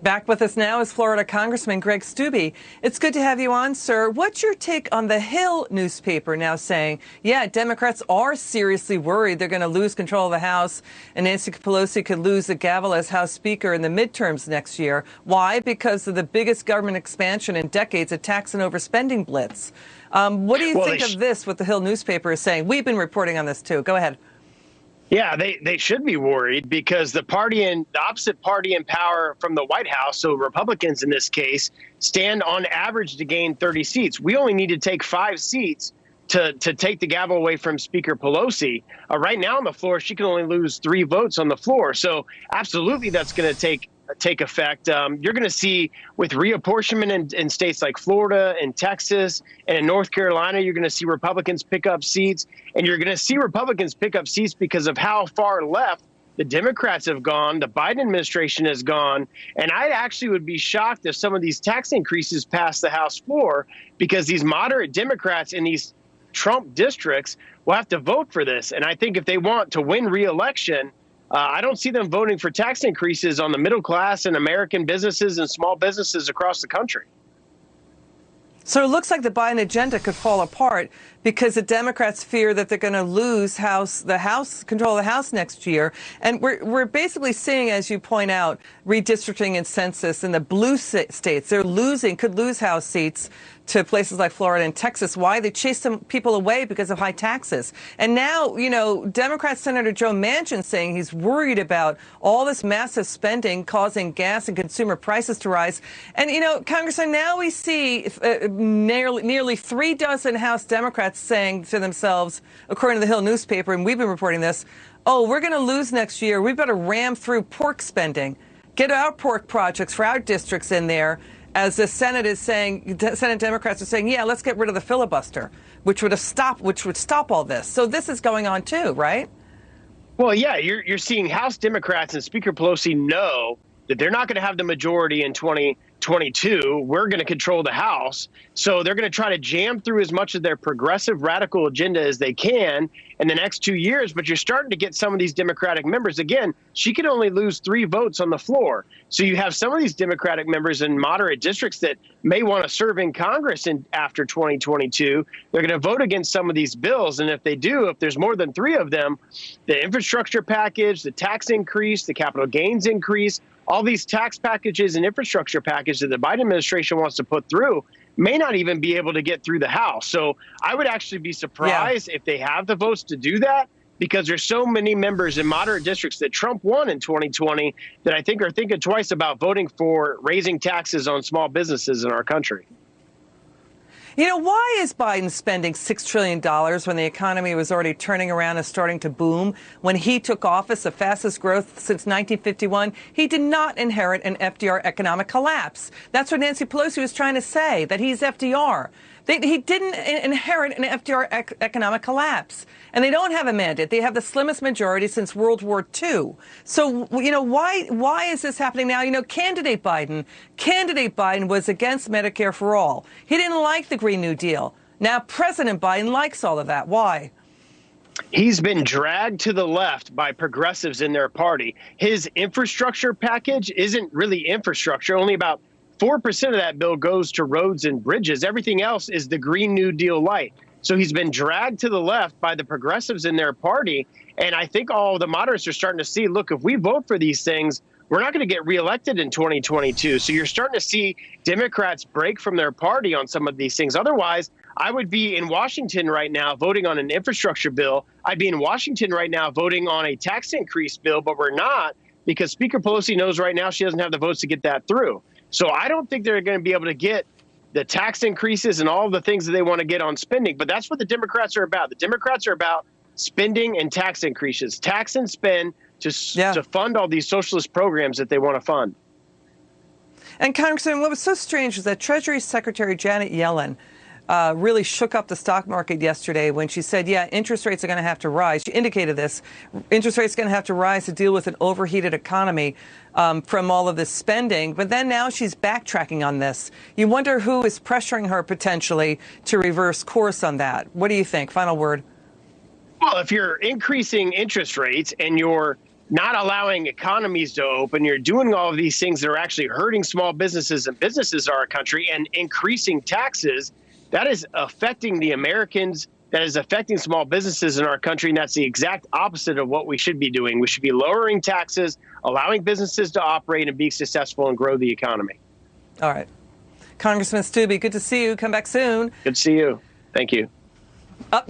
Back with us now is Florida Congressman Greg Steube. It's good to have you on, sir. What's your take on the Hill newspaper now saying, yeah, Democrats are seriously worried they're going to lose control of the House and Nancy Pelosi could lose the gavel as House Speaker in the midterms next year? Why? Because of the biggest government expansion in decades, a tax and overspending blitz. What do you think of this, what the Hill newspaper is saying? We've been reporting on this, too. Go ahead. Yeah, they should be worried because the opposite party in power from the White House, so Republicans in this case, stand on average to gain 30 seats. We only need to take 5 seats to take the gavel away from Speaker Pelosi. Right now on the floor, she can only lose 3 votes on the floor. So absolutely that's going to take effect. You're going to see with reapportionment in states like Florida and Texas and in North Carolina, you're going to see Republicans pick up seats, and you're going to see Republicans pick up seats because of how far left the Democrats have gone, the Biden administration has gone. And I actually would be shocked if some of these tax increases pass the House floor, because these moderate Democrats in these Trump districts will have to vote for this. And I think if they want to win re-election, I don't see them voting for tax increases on the middle class and American businesses and small businesses across the country. So it looks like the Biden agenda could fall apart because the Democrats fear that they're going to lose control of the House next year. And we're basically seeing, as you point out, redistricting and census in the blue states. They're could lose House seats to places like Florida and Texas. Why? They chased some people away because of high taxes. And now, Democrat Senator Joe Manchin saying he's worried about all this massive spending causing gas and consumer prices to rise. And, Congressman, now we see nearly 3 dozen House Democrats saying to themselves, according to the Hill newspaper, and we've been reporting this, oh, we're going to lose next year. We better ram through pork spending, get our pork projects for our districts in there. As the Senate is saying, Senate Democrats are saying, yeah, let's get rid of the filibuster, which would stop all this. So this is going on too, right? Well, yeah, you're seeing House Democrats and Speaker Pelosi know that they're not going to have the majority in 2022. We're going to control the House. So they're going to try to jam through as much of their progressive radical agenda as they can in the next 2 years. But you're starting to get some of these Democratic members. Again, she can only lose 3 votes on the floor. So you have some of these Democratic members in moderate districts that may want to serve in Congress after 2022. They're going to vote against some of these bills. And if they do, if there's more than 3 of them, the infrastructure package, the tax increase, the capital gains increase, all these tax packages and infrastructure packages that the Biden administration wants to put through may not even be able to get through the House. So I would actually be surprised if they have the votes to do that, because there's so many members in moderate districts that Trump won in 2020 that I think are thinking twice about voting for raising taxes on small businesses in our country. Why is Biden spending $6 trillion when the economy was already turning around and starting to boom? When he took office, the fastest growth since 1951, he did not inherit an FDR economic collapse. That's what Nancy Pelosi was trying to say, that he's FDR. He didn't inherit an FDR economic collapse. And they don't have a mandate. They have the slimmest majority since World War II. So, why is this happening now? Candidate Biden was against Medicare for all. He didn't like the Green New Deal. Now, President Biden likes all of that. Why? He's been dragged to the left by progressives in their party. His infrastructure package isn't really infrastructure. Only about 4% of that bill goes to roads and bridges. Everything else is the Green New Deal light. So he's been dragged to the left by the progressives in their party. And I think all the moderates are starting to see, look, if we vote for these things, we're not going to get reelected in 2022. So you're starting to see Democrats break from their party on some of these things. Otherwise, I would be in Washington right now voting on an infrastructure bill. I'd be in Washington right now voting on a tax increase bill, but we're not, because Speaker Pelosi knows right now she doesn't have the votes to get that through. So I don't think they're going to be able to get the tax increases and all the things that they want to get on spending. But that's what the Democrats are about. The Democrats are about spending and tax increases, tax and spend to fund all these socialist programs that they want to fund. And Congressman, what was so strange was that Treasury Secretary Janet Yellen really shook up the stock market yesterday when she said, yeah, interest rates are going to have to rise. She indicated this. Interest rates are going to have to rise to deal with an overheated economy from all of this spending. But then now she's backtracking on this. You wonder who is pressuring her potentially to reverse course on that. What do you think? Final word. Well, if you're increasing interest rates and you're not allowing economies to open. You're doing all of these things that are actually hurting small businesses and businesses in our country and increasing taxes. That is affecting the Americans. That is affecting small businesses in our country. And that's the exact opposite of what we should be doing. We should be lowering taxes, allowing businesses to operate and be successful and grow the economy. All right. Congressman Steube, good to see you. Come back soon. Good to see you. Thank you. Up